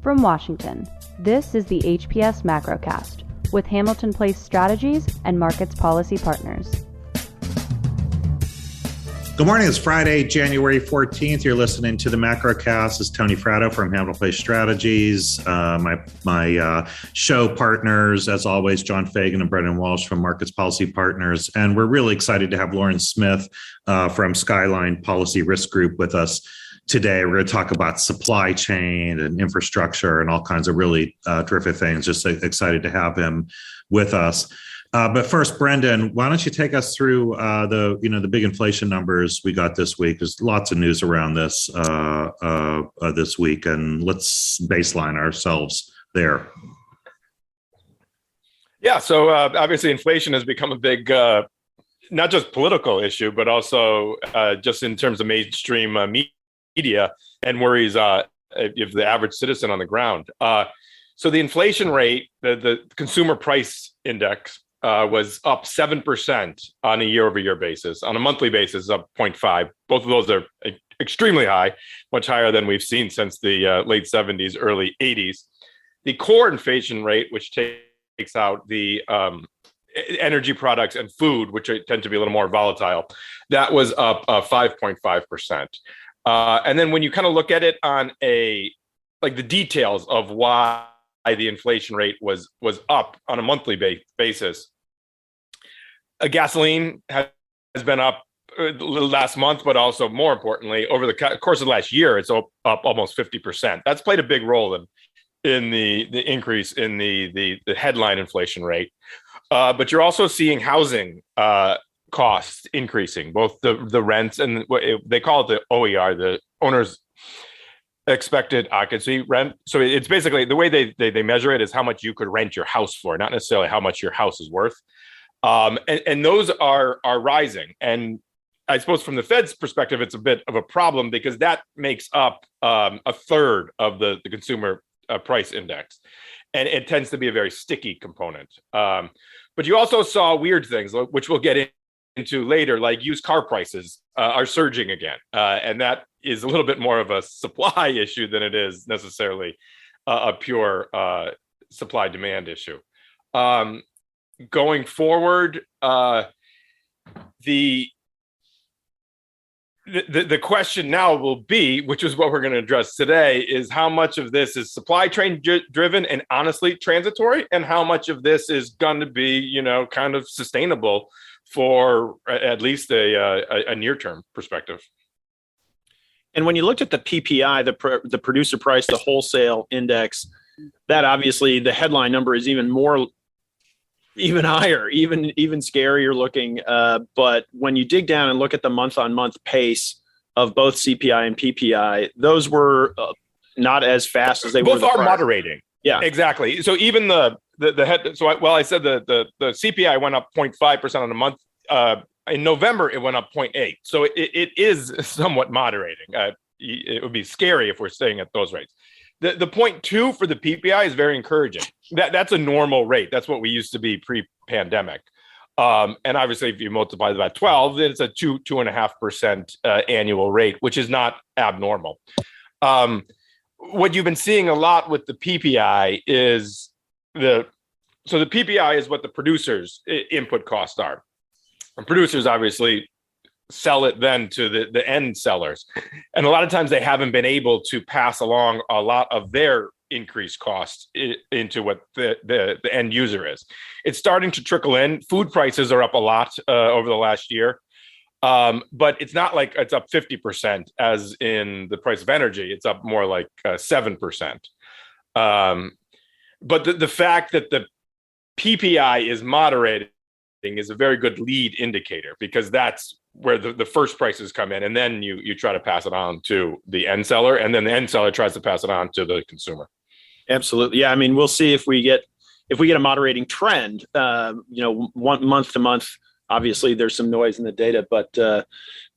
From Washington, this is the HPS Macrocast with Hamilton Place Strategies and Markets Policy Partners. Good morning. It's Friday, January 14th. You're listening to the Macrocast. It's Tony Fratto from Hamilton Place Strategies. My show partners, as always, John Fagan and Brendan Walsh from Markets Policy Partners. And we're really excited to have Loren Smith from Skyline Policy Risk Group with us today. We're going to talk about supply chain and infrastructure and all kinds of really terrific things. Just excited to have him with us. But first, Brendan, why don't you take us through the big inflation numbers we got this week? There's lots of news around this this week, and let's baseline ourselves there. Yeah, so obviously inflation has become a big, not just political issue, but also just in terms of mainstream media and worries if the average citizen on the ground. So the inflation rate, the consumer price index, was up 7% on a year-over-year basis. On a monthly basis, up 0.5. Both of those are extremely high, much higher than we've seen since the late 70s, early 80s. The core inflation rate, which takes out the energy products and food, which tend to be a little more volatile, that was up 5.5%. And then when you kind of look at it on the details of why the inflation rate was up on a monthly basis. Gasoline has been up last month, but also more importantly, over the course of the last year, it's up almost 50%. That's played a big role in the increase in the headline inflation rate. But you're also seeing housing costs increasing, both the rents and they call it the OER, the owner's expected occupancy rent. So it's basically the way they measure it is how much you could rent your house for, not necessarily how much your house is worth. And those are rising. And I suppose from the Fed's perspective, it's a bit of a problem because that makes up a third of the consumer price index. And it tends to be a very sticky component. But you also saw weird things, which we'll get into later, like used car prices are surging again. And that is a little bit more of a supply issue than it is necessarily a pure supply demand issue. Going forward, the question now will be, which is what we're going to address today, is how much of this is supply chain driven and honestly transitory, and how much of this is going to be, kind of sustainable for at least a near-term perspective. And when you looked at the PPI, the producer price, the wholesale index, that obviously the headline number is even higher, even scarier looking. But when you dig down and look at the month-on-month pace of both CPI and PPI, those were not as fast as they were. Both are moderating. Yeah, exactly. So even the head. So I said the CPI went up 0.5% on a month. In November, it went up 0.8. So it is somewhat moderating. It would be scary if we're staying at those rates. The 0.2 for the PPI is very encouraging. That's a normal rate. That's what we used to be pre-pandemic. And obviously, if you multiply that by 12, then it's a 2.5% annual rate, which is not abnormal. What you've been seeing a lot with the PPI is the PPI is what the producers' input costs are. And producers obviously sell it then to the end sellers. And a lot of times they haven't been able to pass along a lot of their increased costs into what the end user is. It's starting to trickle in. Food prices are up a lot over the last year. But it's not like it's up 50% as in the price of energy. It's up more like 7%. But the fact that the PPI is moderating is a very good lead indicator, because that's where the first prices come in, and then you try to pass it on to the end seller, and then the end seller tries to pass it on to the consumer. Absolutely. Yeah. I mean, we'll see if we get a moderating trend, one month to month. Obviously, there's some noise in the data, but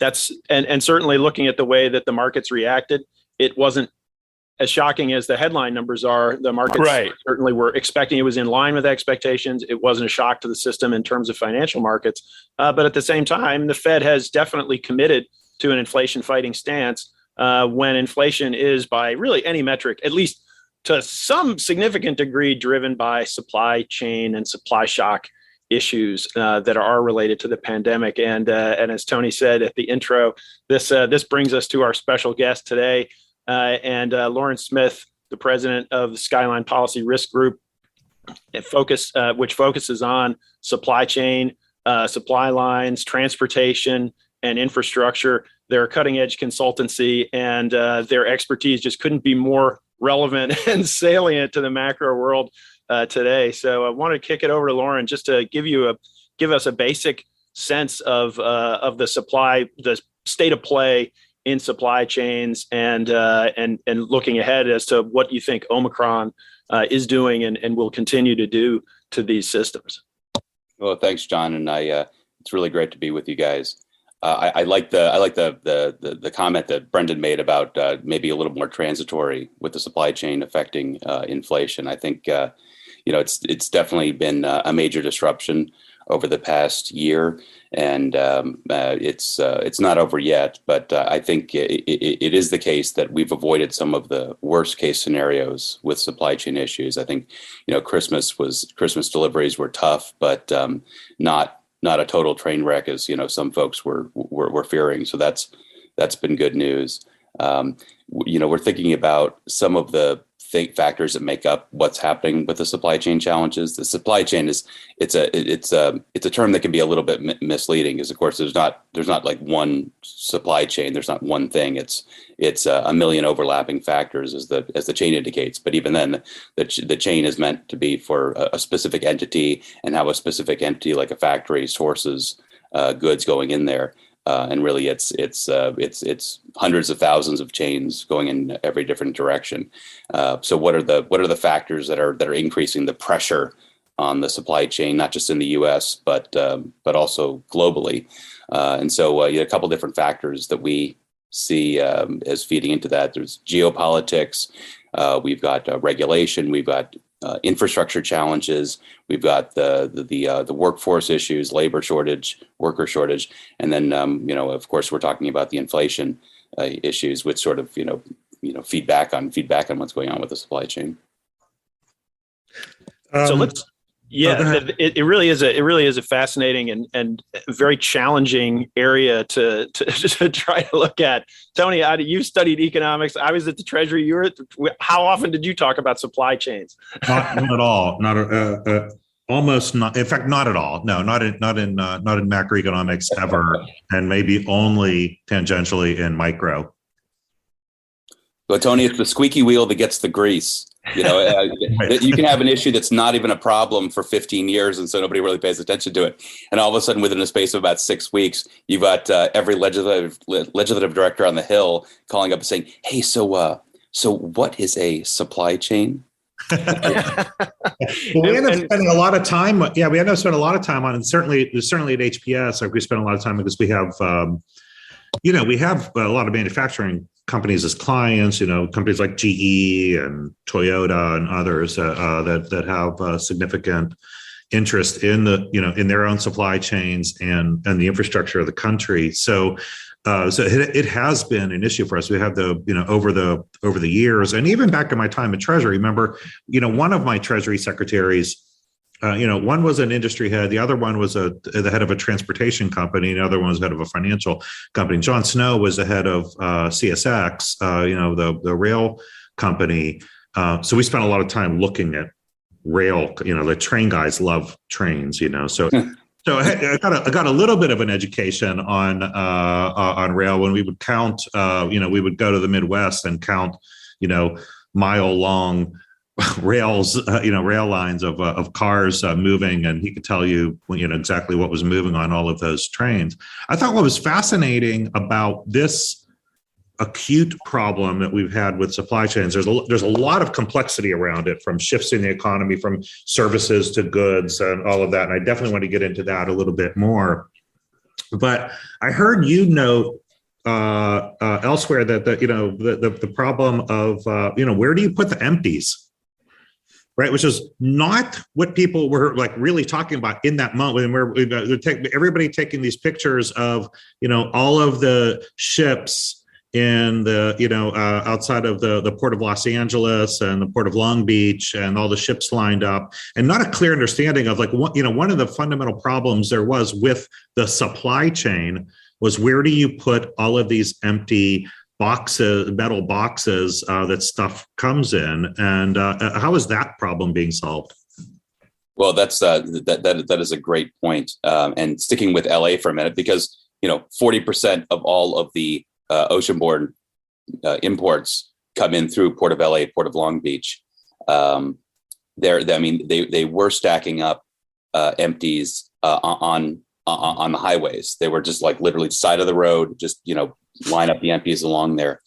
that's and certainly looking at the way that the markets reacted, it wasn't as shocking as the headline numbers are. The markets certainly were expecting it was in line with expectations. It wasn't a shock to the system in terms of financial markets. But at the same time, the Fed has definitely committed to an inflation fighting stance when inflation is, by really any metric, at least to some significant degree driven by supply chain and supply shock issues that are related to the pandemic. And as Tony said at the intro, this brings us to our special guest today, and Loren Smith, the president of the Skyline Policy Risk Group, which focuses on supply chain, supply lines, transportation, and infrastructure. They're a cutting-edge consultancy, and their expertise just couldn't be more relevant and salient to the macro world today. So I want to kick it over to Loren just to give us a basic sense of the state of play in supply chains, and looking ahead as to what you think Omicron is doing and will continue to do to these systems. Well, thanks, John, and it's really great to be with you guys. I like the comment that Brendan made about maybe a little more transitory with the supply chain affecting inflation. I think it's definitely been a major disruption over the past year, and it's not over yet. But I think it is the case that we've avoided some of the worst case scenarios with supply chain issues. I think Christmas deliveries were tough, but not a total train wreck as some folks were fearing. So that's been good news. We're thinking about some of the factors that make up what's happening with the supply chain challenges. The supply chain it's a term that can be a little bit misleading, because of course there's not like one supply chain. There's not one thing. It's a million overlapping factors as the chain indicates. But even then, the chain is meant to be for a specific entity, and how a specific entity like a factory sources goods going in there. And really, it's hundreds of thousands of chains going in every different direction. So what are the factors that are increasing the pressure on the supply chain, not just in the U.S. but also globally? And so a couple different factors that we see as feeding into that. There's geopolitics. We've got regulation. We've got infrastructure challenges. We've got the workforce issues, labor shortage, worker shortage, and then of course we're talking about the inflation issues, which sort of feedback on what's going on with the supply chain. So let's. Yeah, it really is a fascinating and very challenging area to try to look at. Tony, you studied economics. I was at the Treasury. How often did you talk about supply chains? Not at all. Almost not. In fact, not at all. No, not in macroeconomics ever, and maybe only tangentially in micro. Well, Tony, it's the squeaky wheel that gets the grease. You can have an issue that's not even a problem for 15 years, and so nobody really pays attention to it. And all of a sudden, within a space of about 6 weeks, you've got every legislative director on the Hill calling up and saying, "Hey, so what is a supply chain?" We end up spending a lot of time. Yeah, we end up spending a lot of time on it. Certainly at HPS, we spend a lot of time because we have, we have a lot of manufacturing companies as clients, companies like GE and Toyota and others that have significant interest in in their own supply chains and the infrastructure of the country. So it has been an issue for us. We have over the years, and even back in my time at Treasury. Remember, one of my Treasury secretaries. One was an industry head. The other one was the head of a transportation company. The other one was head of a financial company. John Snow was the head of CSX, the rail company. So we spent a lot of time looking at rail. The train guys love trains. So I got a little bit of an education on rail when we would count. We would go to the Midwest and count, mile long rails, rail lines of cars moving, and he could tell you, exactly what was moving on all of those trains. I thought what was fascinating about this acute problem that we've had with supply chains, there's a lot of complexity around it, from shifts in the economy, from services to goods, and all of that. And I definitely want to get into that a little bit more. But I heard you note elsewhere that the problem of where do you put the empties? Right, which is not what people were really talking about in that moment. And everybody taking these pictures of all of the ships in the, outside of the port of Los Angeles and the port of Long Beach, and all the ships lined up, and not a clear understanding of one of the fundamental problems there was with the supply chain was, where do you put all of these empty boxes, metal boxes that stuff comes in, and how is that problem being solved? Well, that's that is a great point. And sticking with LA for a minute, because 40% of all of the oceanborne imports come in through Port of LA, Port of Long Beach. They were stacking up empties on the highways. They were just like literally side of the road, just line up the empties along there.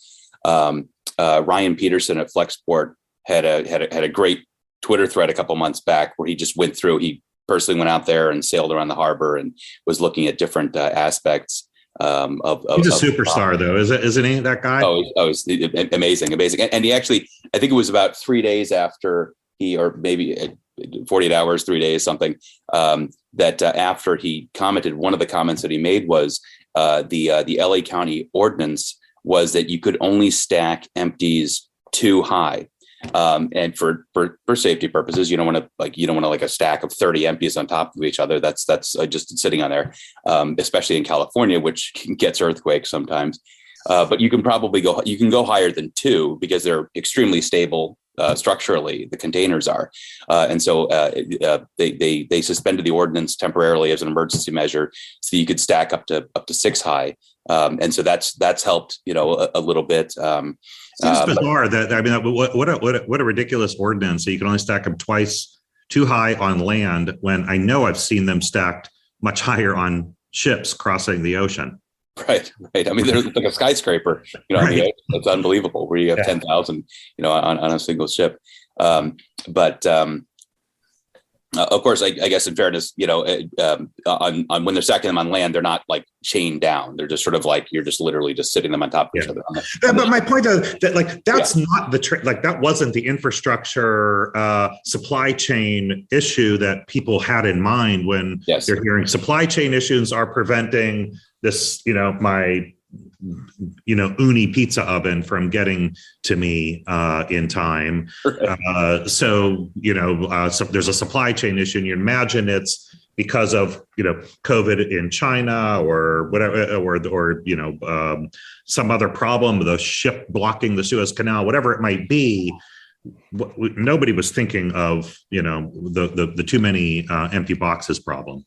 Ryan Peterson at Flexport had a great Twitter thread a couple months back where he just went through. He personally went out there and sailed around the harbor and was looking at different aspects. He's a superstar, though, isn't he? That guy? It's amazing. And he actually, I think it was about 3 days after or maybe 48 hours, 3 days, something, that after he commented, one of the comments that he made was the LA County ordinance was that you could only stack empties too high. And for safety purposes, you don't want to a stack of 30 empties on top of each other. That's just sitting on there, especially in California, which gets earthquakes sometimes. But you can go higher than 2 because they're extremely stable structurally. The containers are, and so they suspended the ordinance temporarily as an emergency measure, so you could stack up to 6 high. And so that's helped a little bit. Seems bizarre what a ridiculous ordinance that you can only stack them twice too high on land, when I know I've seen them stacked much higher on ships crossing the ocean. Right. I mean, there's like a skyscraper, right. It's unbelievable where you have 10,000, on a single ship. Of course, I guess in fairness, on when they're stacking them on land, they're not like chained down. They're just sort of like, you're just literally just sitting them on top of each other. But my point is that that's not that wasn't the infrastructure supply chain issue that people had in mind when they're hearing supply chain issues are preventing this, my uni pizza oven from getting to me in time. So there's a supply chain issue, and you imagine it's because of COVID in China or whatever, or some other problem, the ship blocking the Suez Canal, whatever it might be. Nobody was thinking of the too many empty boxes problem.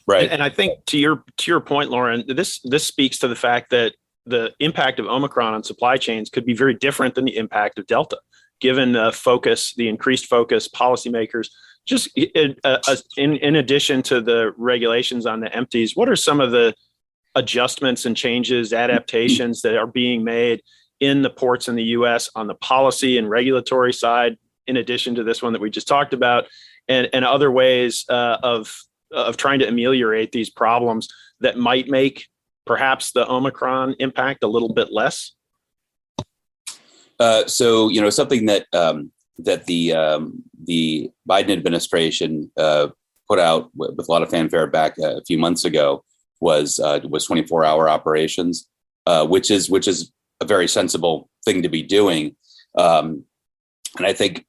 Right. And I think to your point, Loren, this speaks to the fact that the impact of Omicron on supply chains could be very different than the impact of Delta, given the increased focus, policymakers. Just in addition to the regulations on the empties, what are some of the adjustments and changes, adaptations that are being made in the ports in the U.S. on the policy and regulatory side, in addition to this one that we just talked about, and other ways of trying to ameliorate these problems that might make perhaps the Omicron impact a little bit less? So something that the Biden administration put out with a lot of fanfare back a few months ago was 24-hour operations, which is a very sensible thing to be doing. And I think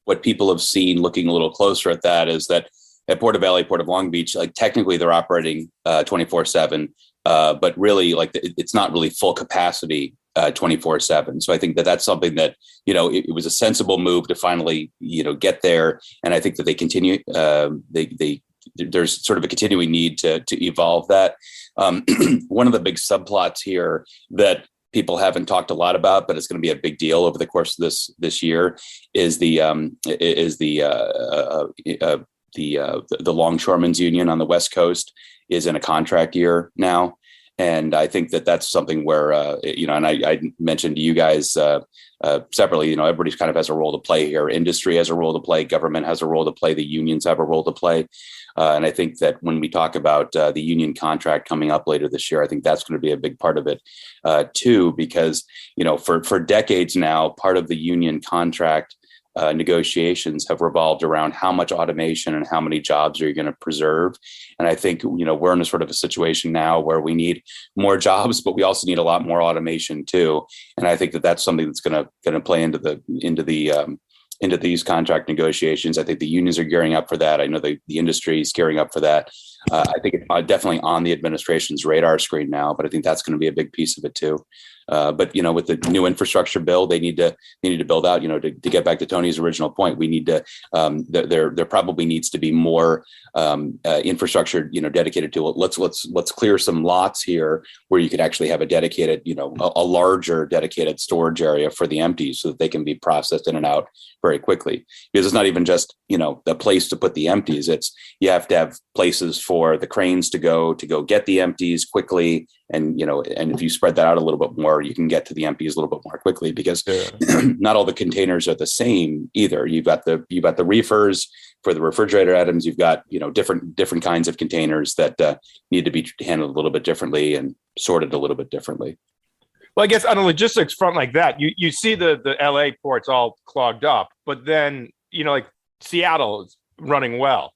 what people have seen looking a little closer at that is that at Port of LA, Port of Long Beach, like technically they're operating 24/7, but really it's not really full capacity 24/7. So I think that's something that, it was a sensible move to finally, get there. And I think that they continue, there's sort of a continuing need to evolve that. One of the big subplots here that people haven't talked a lot about, but it's going to be a big deal over the course of this year is the Longshoremen's Union on the West Coast is in a contract year now. And I think that's something where, and I mentioned to you guys separately, everybody's kind of has a role to play here. Industry has a role to play. Government has a role to play. The unions have a role to play. And I think that when we talk about the union contract coming up later this year, I think that's going to be a big part of it too, because, for decades now, part of the union contract negotiations have revolved around how much automation and how many jobs are you going to preserve. And I think, we're in a sort of a situation now where we need more jobs, but we also need a lot more automation too. And I think that that's something that's going to play into these contract negotiations. I think the unions are gearing up for that. I know the industry is gearing up for that. I think it's definitely on the administration's radar screen now, but I think that's going to be a big piece of it too. But with the new infrastructure bill, they need to build out. To get back to Tony's original point, we need to. There probably needs to be more infrastructure, dedicated to it. Let's clear some lots here where you could actually have a dedicated, a larger dedicated storage area for the empties, so that they can be processed in and out very quickly. Because it's not even just the place to put the empties. It's you have to have places for the cranes to go get the empties quickly. And, and if you spread that out a little bit more, you can get to the empties a little bit more quickly, because not all the containers are the same either. You've got the reefers for the refrigerator items. You've got, different kinds of containers that need to be handled a little bit differently and sorted a little bit differently. Well, I guess on a logistics front like that, you see the LA ports all clogged up, but then, like Seattle is running well.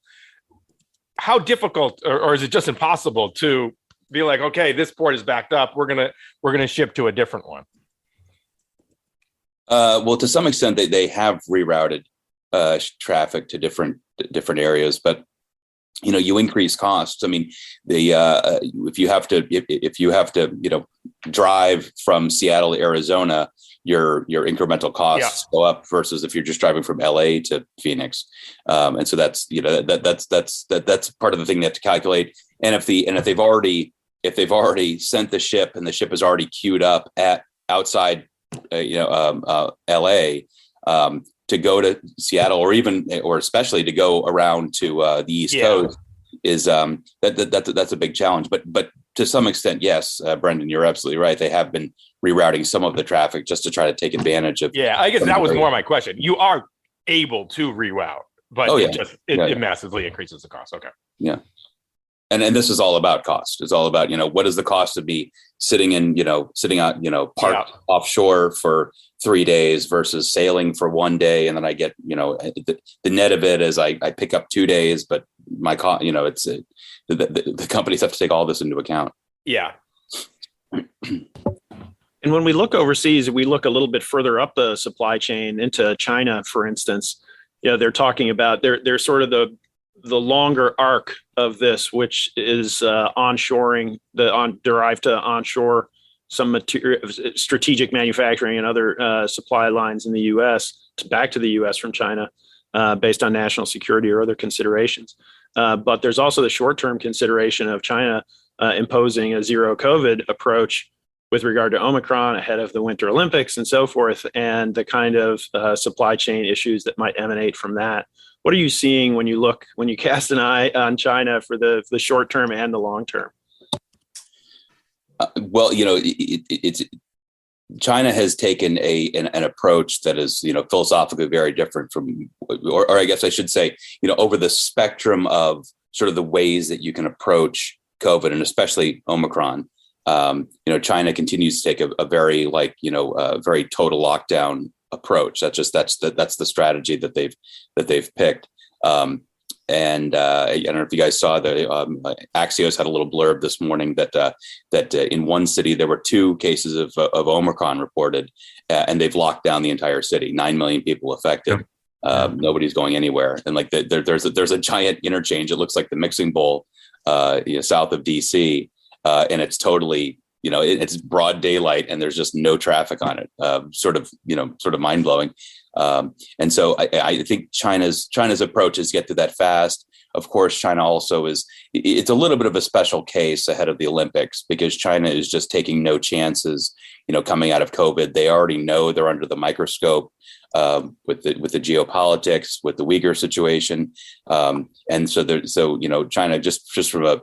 How difficult, or is it just impossible to be like, okay, this port is backed up, we're gonna ship to a different one? Well, to some extent, they have rerouted traffic to different areas, but you increase costs. I mean, if you have to drive from Seattle to Arizona, your incremental costs go up versus if you're just driving from LA to Phoenix. And so that's that's part of the thing they have to calculate. And if they've already sent the ship and the ship is already queued up outside LA, to go to Seattle or especially to go around to the East Coast is that's a big challenge. But to some extent, yes, Brendan, you're absolutely right. They have been rerouting some of the traffic just to try to take advantage of. Yeah, I guess that was more my question. You are able to reroute, but it massively increases the cost. Okay. Yeah. And this is all about cost. It's all about, what is the cost of me sitting out, parked offshore for 3 days versus sailing for 1 day. And then I get, the net of it is I pick up 2 days, but my cost, it's the companies have to take all this into account. Yeah. And when we look overseas, we look a little bit further up the supply chain into China, for instance. They're talking about they're sort of the longer arc of this, which is onshoring, derived to onshore some material, strategic manufacturing and other supply lines in the U.S. back to the U.S. from China, based on national security or other considerations. But there's also the short-term consideration of China imposing a zero COVID approach with regard to Omicron ahead of the Winter Olympics and so forth, and the kind of supply chain issues that might emanate from that. What are you seeing when you cast an eye on China for the short term and the long term? Well, it's China has taken an approach that is, philosophically very different from, or I guess I should say, over the spectrum of sort of the ways that you can approach COVID and especially Omicron. China continues to take a very very total lockdown approach. That's the strategy that they've picked. And I don't know if you guys saw that Axios had a little blurb this morning that in one city there were 2 cases of Omicron reported, and they've locked down the entire city. 9 million people affected. Nobody's going anywhere. And there's a giant interchange. It looks like the mixing bowl, south of DC, and it's totally. It's broad daylight and there's just no traffic on it. Sort of mind blowing. And so I think China's approach is get to that fast. Of course, China also it's a little bit of a special case ahead of the Olympics because China is just taking no chances, coming out of COVID. They already know they're under the microscope with the geopolitics, with the Uyghur situation. And so China just from a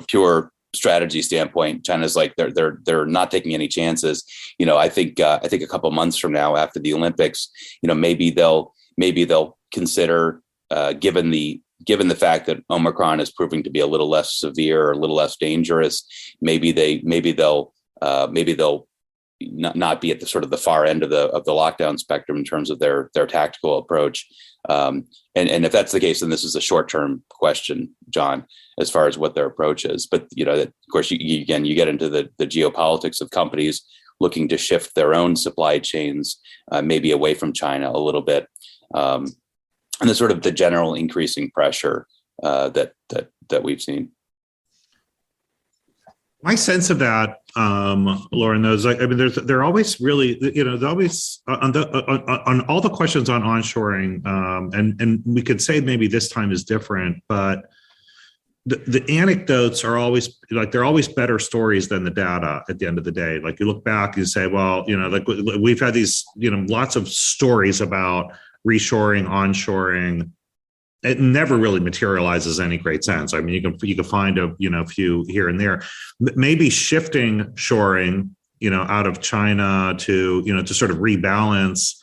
pure strategy standpoint, China's like they're not taking any chances. I think a couple of months from now, after the Olympics, maybe they'll consider, given the fact that Omicron is proving to be a little less severe or a little less dangerous, maybe they'll not be at the sort of the far end of the lockdown spectrum in terms of their tactical approach. And if that's the case, then this is a short-term question, John, as far as what their approach is. But of course, you get into the geopolitics of companies looking to shift their own supply chains, maybe away from China a little bit, and the sort of the general increasing pressure that we've seen. My sense of that, Loren, they're always really, they're always on all the questions on onshoring, and we could say maybe this time is different, but the anecdotes are always they're always better stories than the data at the end of the day. Like you look back and say, well, we've had these, lots of stories about reshoring, onshoring. It never really materializes any great sense. I mean, you can find a few here and there. Maybe shifting shoring, out of China to to sort of rebalance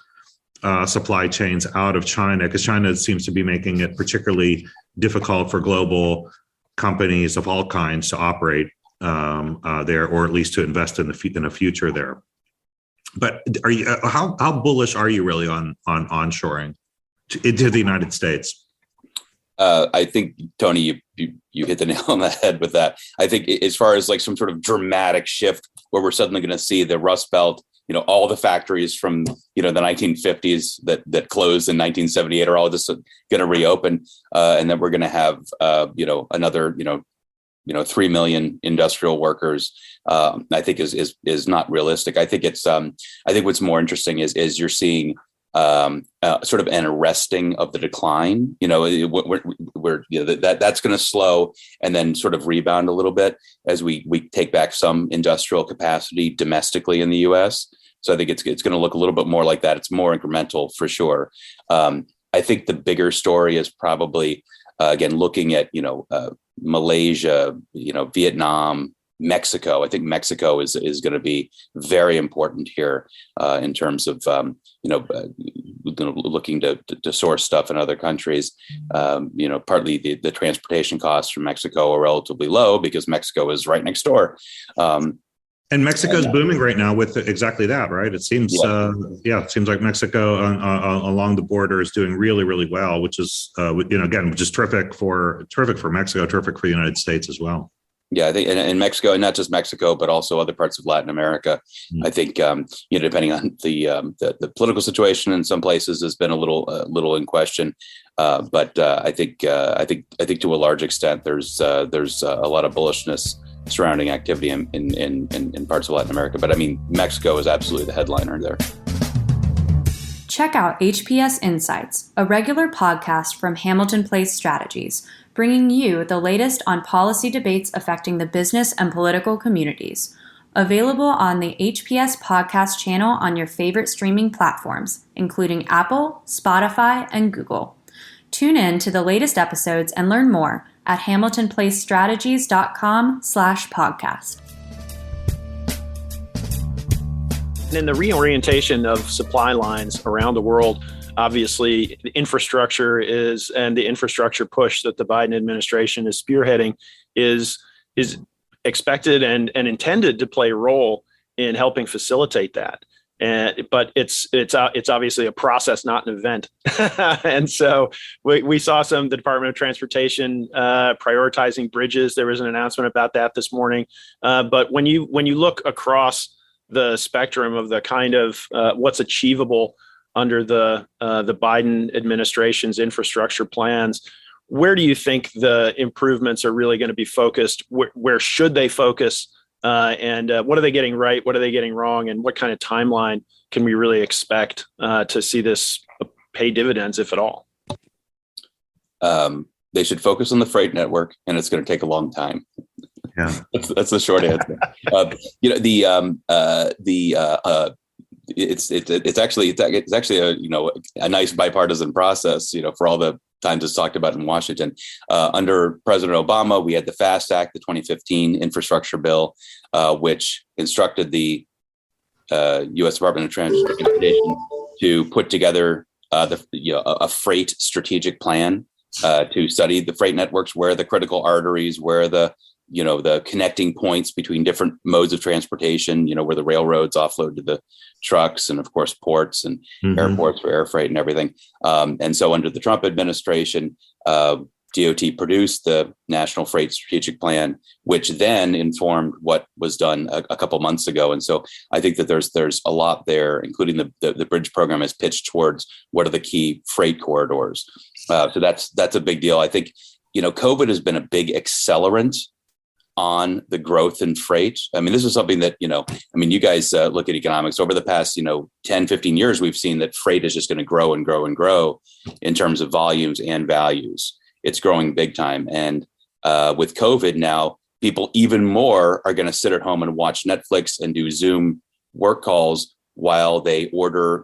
supply chains out of China, because China seems to be making it particularly difficult for global companies of all kinds to operate there, or at least to invest in a future there. But how bullish are you really on onshoring into the United States? I think, Tony, you hit the nail on the head with that. I think as far as like some sort of dramatic shift where we're suddenly going to see the Rust Belt, all the factories from, the 1950s that closed in 1978 are all just going to reopen. And then we're going to have, another, 3 million industrial workers, I think is not realistic. I think it's, I think what's more interesting is you're seeing sort of an arresting of the decline. That's going to slow and then sort of rebound a little bit as we take back some industrial capacity domestically in the U.S. So I think it's going to look a little bit more like that. It's more incremental for sure. I think the bigger story is probably again looking at Malaysia, Vietnam, Mexico. I think Mexico is going to be very important here in terms of looking to source stuff in other countries. Partly the transportation costs from Mexico are relatively low because Mexico is right next door. And Mexico's booming right now with exactly that, right? It seems, it seems like Mexico along the border is doing really, really well, which is, which is terrific for Mexico, terrific for the United States as well. Yeah, I think in Mexico, and not just Mexico, but also other parts of Latin America. I think depending on the political situation in some places has been a little in question, but I think to a large extent there's a lot of bullishness surrounding activity in parts of Latin America. But I mean, Mexico is absolutely the headliner there. Check out HPS Insights, a regular podcast from Hamilton Place Strategies, bringing you the latest on policy debates affecting the business and political communities. Available on the HPS podcast channel on your favorite streaming platforms, including Apple, Spotify, and Google. Tune in to the latest episodes and learn more at hamiltonplacestrategies.com/podcast. In the reorientation of supply lines around the world, obviously the infrastructure and the infrastructure push that the Biden administration is spearheading is expected and intended to play a role in helping facilitate that. But it's obviously a process, not an event. And so we saw the Department of Transportation prioritizing bridges. There was an announcement about that this morning. But when you look across the spectrum of the kind of what's achievable under the Biden administration's infrastructure plans, where do you think the improvements are really going to be focused? Where should they focus? And what are they getting right? What are they getting wrong? And what kind of timeline can we really expect to see this pay dividends, if at all? They should focus on the freight network, and it's going to take a long time. Yeah, that's the short answer. It's actually a nice bipartisan process. For all the times it's talked about in Washington. Under President Obama, we had the FAST Act, the 2015 infrastructure bill, which instructed the U.S. Department of Transportation to put together a freight strategic plan to study the freight networks, where the critical arteries, where the the connecting points between different modes of transportation, where the railroads offload to the trucks, and of course ports and airports for air freight and everything. And so under the Trump administration, DOT produced the National Freight Strategic Plan, which then informed what was done a couple months ago. And so I think that there's a lot there, including the bridge program is pitched towards what are the key freight corridors. So that's a big deal. I think, COVID has been a big accelerant on the growth in freight. I mean, this is something that, you guys look at economics over the past, 10, 15 years, we've seen that freight is just going to grow and grow and grow in terms of volumes and values. It's growing big time. And with COVID now, people even more are going to sit at home and watch Netflix and do Zoom work calls while they order,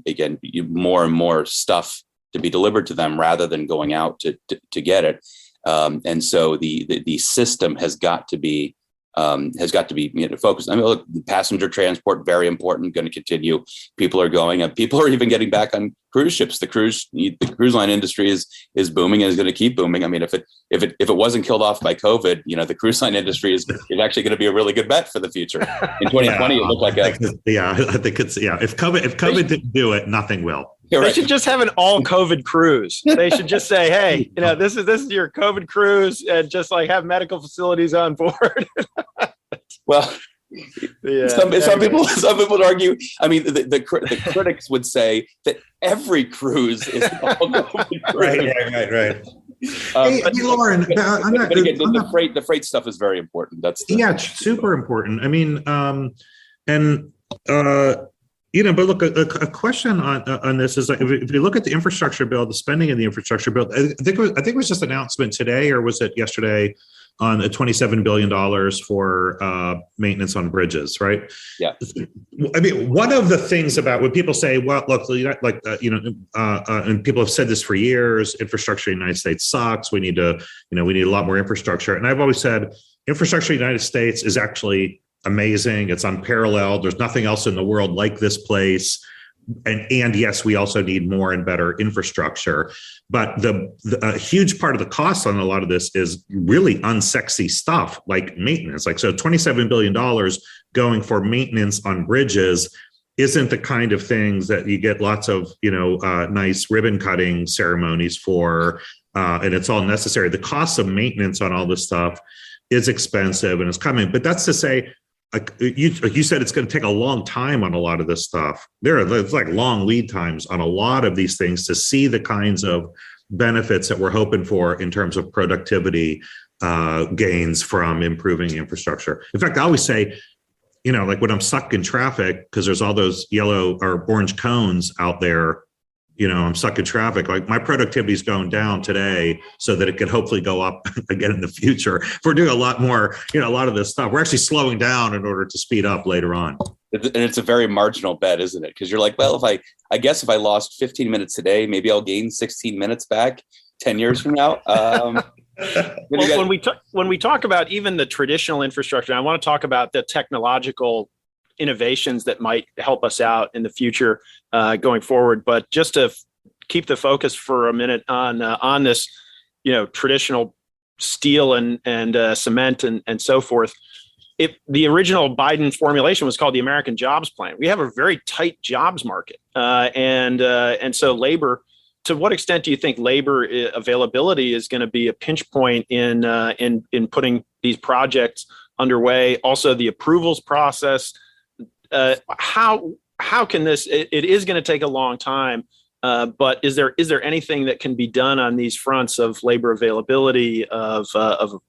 again, more and more stuff to be delivered to them rather than going out to get it. And so the system has got to be focused. I mean, look, passenger transport, very important, going to continue. People are going, and people are even getting back on cruise ships. The cruise line industry is booming and is going to keep booming. I mean, if it wasn't killed off by COVID, the cruise line industry is actually going to be a really good bet for the future. In 2020, it looked like I think it's If COVID didn't do it, nothing will. They should just have an all COVID cruise. They should just say, hey, this is your COVID cruise, and just like have medical facilities on board. Well, some people would argue. I mean, the critics would say that every cruise is an all COVID cruise. Right. Hey, Loren, the freight stuff is very important. It's super important. I mean, but look, a question on this is, like, if you look at the infrastructure bill, the spending in the infrastructure bill, I think it was just an announcement today, or was it yesterday, on the $27 billion for maintenance on bridges, right? Yeah. I mean, one of the things about when people say, well, look, and people have said this for years, infrastructure in the United States sucks. We need a lot more infrastructure. And I've always said infrastructure in the United States is actually amazing. It's unparalleled. There's nothing else in the world like this place. And yes, we also need more and better infrastructure. But a huge part of the cost on a lot of this is really unsexy stuff like maintenance. Like, so $27 billion going for maintenance on bridges isn't the kind of things that you get lots of, nice ribbon cutting ceremonies for. And it's all necessary. The cost of maintenance on all this stuff is expensive and it's coming. But that's to say, like you said, it's going to take a long time on a lot of this stuff. There's like long lead times on a lot of these things to see the kinds of benefits that we're hoping for in terms of productivity gains from improving infrastructure. In fact, I always say, like when I'm stuck in traffic, because there's all those yellow or orange cones out there, I'm stuck in traffic. Like, my productivity is going down today so that it could hopefully go up again in the future. If we're doing a lot more, a lot of this stuff, we're actually slowing down in order to speed up later on. And it's a very marginal bet, isn't it? Because you're like, well, I guess if I lost 15 minutes today, maybe I'll gain 16 minutes back 10 years from now. When we talk about even the traditional infrastructure, I want to talk about the technological innovations that might help us out in the future going forward. But just to keep the focus for a minute on this, traditional steel and cement and so forth. The original Biden formulation was called the American Jobs Plan. We have a very tight jobs market, and so labor. To what extent do you think labor availability is going to be a pinch point in putting these projects underway? Also, the approvals process. How can this? It is going to take a long time, but is there anything that can be done on these fronts of labor availability, of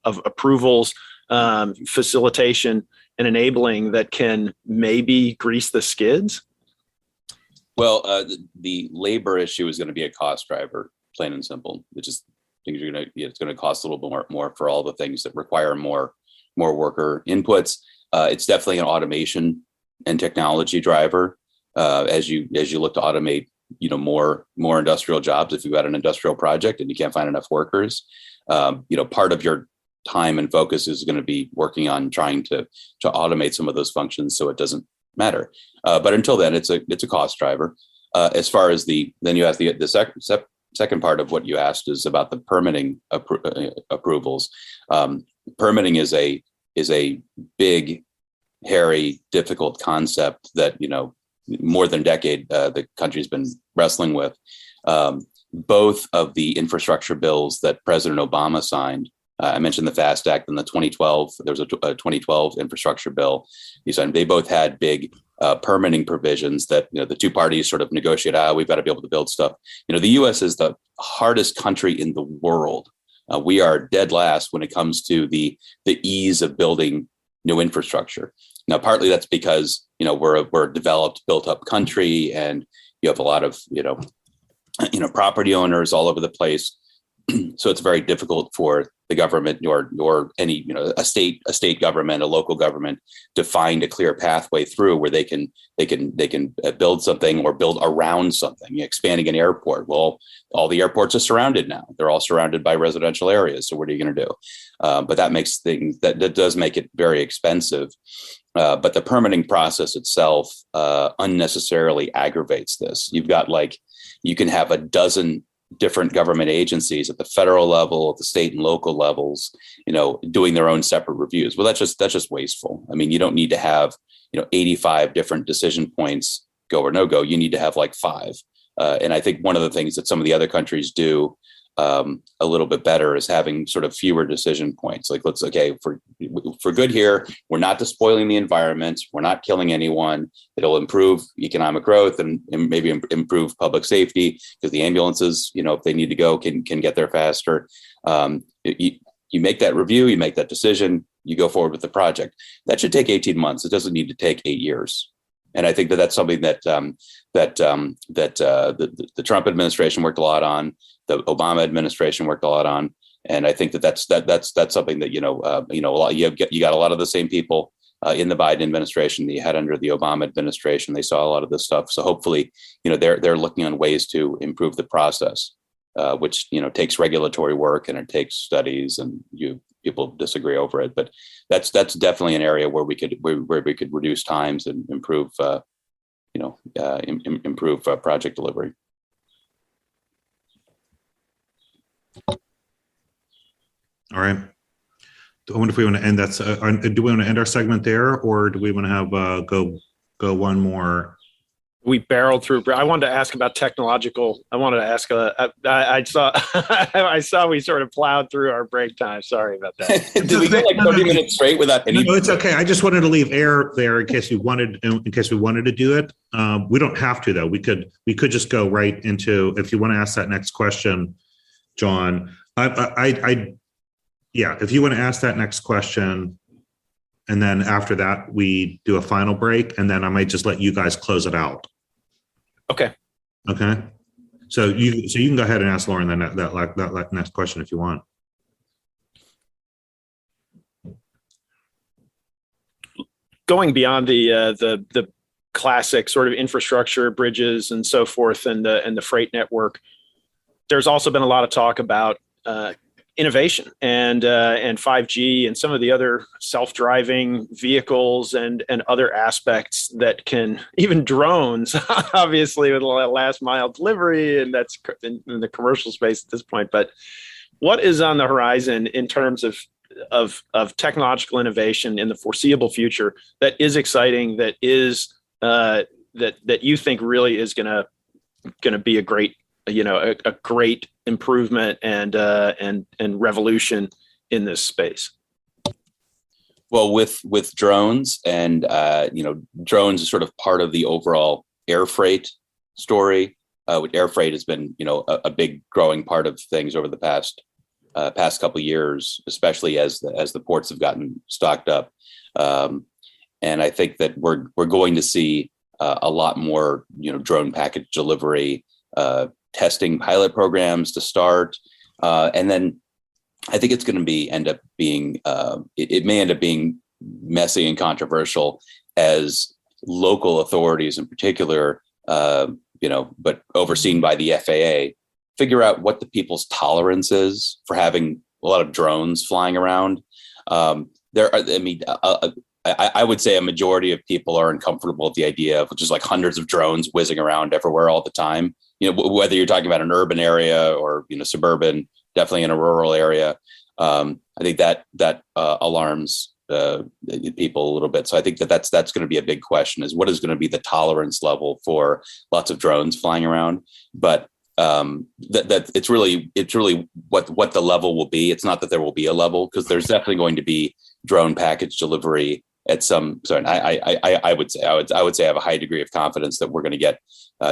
approvals, facilitation, and enabling that can maybe grease the skids? Well, the labor issue is going to be a cost driver, plain and simple. It's going to cost a little bit more for all the things that require more worker inputs. It's definitely an automation and technology driver as you look to automate more industrial jobs. If you've got an industrial project and you can't find enough workers, part of your time and focus is going to be working on trying to automate some of those functions so it doesn't matter. But until then, it's a cost driver. As far as then you asked the second part of what you asked is about the permitting approvals. permitting is a big, hairy, difficult concept that, more than a decade the country's been wrestling with. Both of the infrastructure bills that President Obama signed, I mentioned the FAST Act and the 2012, there was a 2012 infrastructure bill he signed. They both had big permitting provisions that, the two parties sort of negotiate, we've got to be able to build stuff. The U.S. is the hardest country in the world. We are dead last when it comes to the ease of building new infrastructure. Now, partly that's because, we're a developed, built up country, and you have a lot of, property owners all over the place. So it's very difficult for the government or any, a state government, a local government to find a clear pathway through where they can build something or build around something. Expanding an airport. Well, all the airports are surrounded now. They're all surrounded by residential areas. So what are you going to do? But that makes things that does make it very expensive. But the permitting process itself unnecessarily aggravates this. You've got you can have a dozen different government agencies at the federal level, at the state and local levels, doing their own separate reviews. Well, that's just wasteful. I mean, you don't need to have, 85 different decision points, go or no go. You need to have 5. And I think one of the things that some of the other countries do a little bit better is having sort of fewer decision points. For good here, we're not despoiling the environment. We're not killing anyone. It'll improve economic growth and maybe improve public safety because the ambulances, if they need to go, can get there faster. You make that review, you make that decision, you go forward with the project. That should take 18 months. It doesn't need to take 8 years. And I think that that's something that the Trump administration worked a lot on. The Obama administration worked a lot on, and I think that's something that a lot. You got a lot of the same people in the Biden administration that you had under the Obama administration. They saw a lot of this stuff, so hopefully, they're looking on ways to improve the process, which takes regulatory work and it takes studies, and people disagree over it. But that's definitely an area where we could reduce times and improve improve project delivery. All right. I wonder if we want to end that. Do we want to end our segment there, or do we want to have go one more? We barreled through. I wanted to ask about technological. I wanted to ask. I saw. I saw we sort of plowed through our break time. Sorry about that. Did we go 30 minutes straight without any? No, it's okay. I just wanted to leave air there in case we wanted to do it. We don't have to though. We could just go right into. If you want to ask that next question, John. If you want to ask that next question, and then after that we do a final break, and then I might just let you guys close it out. Okay. So you can go ahead and ask Loren that next question if you want. Going beyond the classic sort of infrastructure, bridges, and so forth, and the freight network, there's also been a lot of talk about innovation and 5G and some of the other self-driving vehicles and other aspects that can, even drones, obviously with last mile delivery, and that's in the commercial space at this point. But what is on the horizon in terms of technological innovation in the foreseeable future that is exciting, that is that you think really is going to be a great great improvement and revolution in this space? Well, with drones and drones is sort of part of the overall air freight story. Air freight has been a big growing part of things over the past couple of years, especially as the ports have gotten stocked up. And I think that we're going to see a lot more drone package delivery. Testing pilot programs to start, and then I think it's going to end up being messy and controversial as local authorities, in particular, but overseen by the FAA, figure out what the people's tolerance is for having a lot of drones flying around. I would say a majority of people are uncomfortable with the idea of just hundreds of drones whizzing around everywhere all the time. Whether you're talking about an urban area or suburban, definitely in a rural area. I think that alarms people a little bit. So I think that's going to be a big question: is what is going to be the tolerance level for lots of drones flying around? But that it's really what the level will be. It's not that there will be a level, because there's definitely going to be drone package delivery at some. So I would say I have a high degree of confidence that we're going to get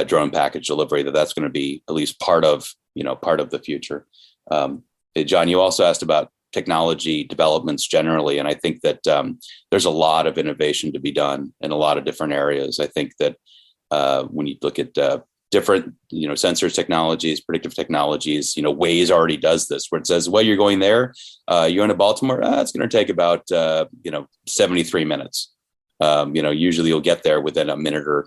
drone package delivery. That's going to be at least part of the future. John, you also asked about technology developments generally, and I think that there's a lot of innovation to be done in a lot of different areas. I think that when you look at different, sensors technologies, predictive technologies, Waze already does this, where it says, well, you're going there, you're going to Baltimore, it's going to take about 73 minutes. Usually you'll get there within a minute or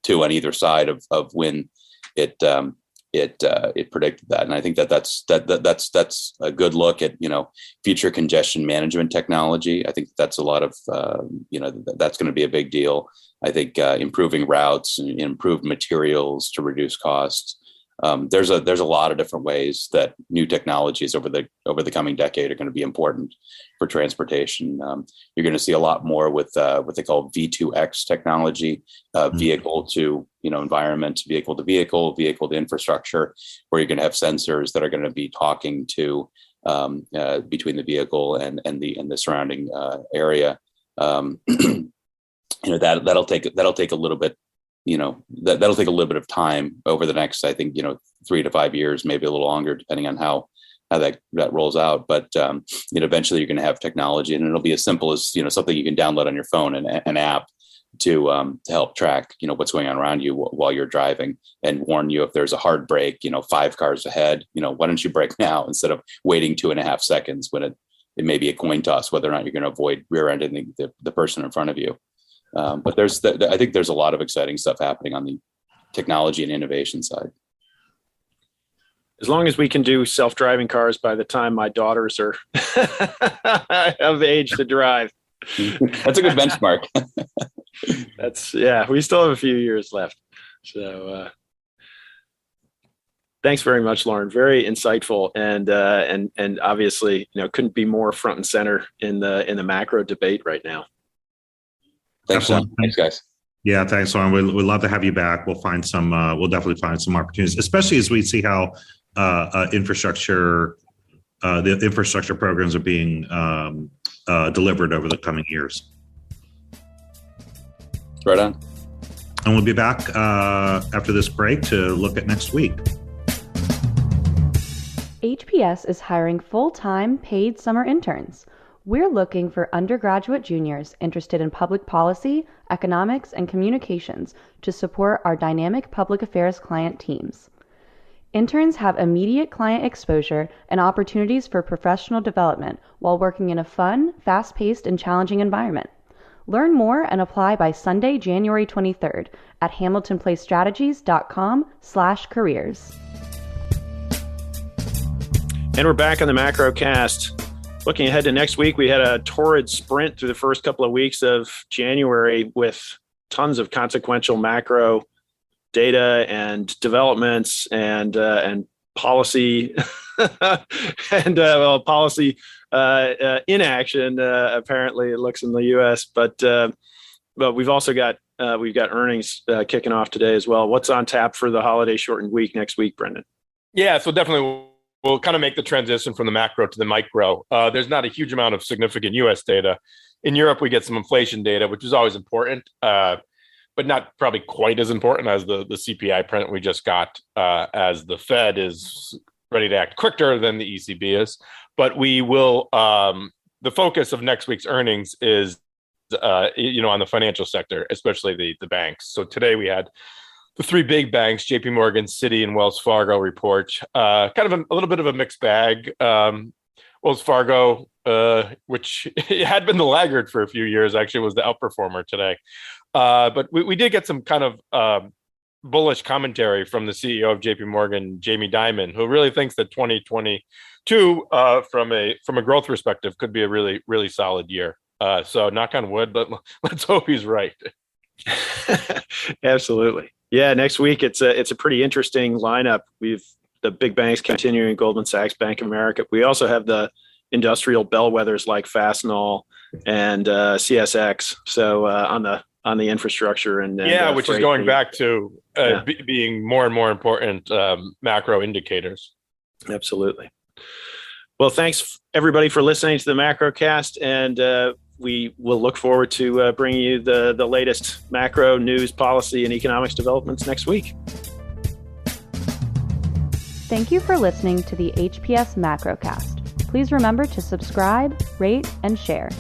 two on either side of when it predicted that. And I think that's a good look at, future congestion management technology. I think that's a lot of, that's going to be a big deal. I think improving routes and improved materials to reduce costs. There's a lot of different ways that new technologies over the coming decade are going to be important for transportation. You're going to see a lot more with what they call V2X technology, vehicle to environment, vehicle to vehicle, vehicle to infrastructure, where you're going to have sensors that are going to be talking to between the vehicle and the surrounding area. That'll take a little bit. That'll take a little bit of time over the next, I think, 3 to 5 years, maybe a little longer, depending on how that rolls out. But eventually you're going to have technology, and it'll be as simple as something you can download on your phone, an app to help track what's going on around you while you're driving, and warn you if there's a hard break 5 cars ahead. Why don't you brake now instead of waiting 2.5 seconds when it may be a coin toss whether or not you're going to avoid rear-ending the person in front of you. But I think there's a lot of exciting stuff happening on the technology and innovation side. As long as we can do self-driving cars by the time my daughters are of age to drive. That's a good benchmark. We still have a few years left. So thanks very much, Loren. Very insightful, and obviously, couldn't be more front and center in the macro debate right now. Thanks, John. Thanks, guys. Yeah, thanks, Loren. We'd love to have you back. We'll definitely find some opportunities, especially as we see how the infrastructure programs are being delivered over the coming years. Right on. And we'll be back after this break to look at next week. HPS is hiring full-time paid summer interns. We're looking for undergraduate juniors interested in public policy, economics, and communications to support our dynamic public affairs client teams. Interns have immediate client exposure and opportunities for professional development while working in a fun, fast-paced, and challenging environment. Learn more and apply by Sunday, January 23rd at hamiltonplacestrategies.com/careers. And we're back on the Macrocast. Looking ahead to next week, we had a torrid sprint through the first couple of weeks of January with tons of consequential macro data and developments and policy and policy inaction. Apparently, it looks in the U.S., but we've also got earnings kicking off today as well. What's on tap for the holiday shortened week next week, Brendan? Yeah, so definitely we'll kind of make the transition from the macro to the micro. There's not a huge amount of significant U.S. data. In Europe, we get some inflation data, which is always important, but not probably quite as important as the CPI print we just got, as the Fed is ready to act quicker than the ECB is. But we will, the focus of next week's earnings is, on the financial sector, especially the banks. So today we had the 3 big banks, JP Morgan, Citi, and Wells Fargo report. Kind of a little bit of a mixed bag. Wells Fargo, which had been the laggard for a few years, actually was the outperformer today. But we did get some kind of bullish commentary from the CEO of JP Morgan, Jamie Dimon, who really thinks that 2022, from a growth perspective, could be a really, really solid year. So knock on wood, but let's hope he's right. Absolutely. Yeah, next week it's a pretty interesting lineup. We've the big banks continuing, Goldman Sachs, Bank of America. We also have the industrial bellwethers like Fastenal and CSX. So on the infrastructure and which is going back to being more and more important macro indicators. Absolutely. Well, thanks everybody for listening to the Macrocast, and we will look forward to bringing you the latest macro news, policy, and economics developments next week. Thank you for listening to the HPS Macrocast. Please remember to subscribe, rate, and share.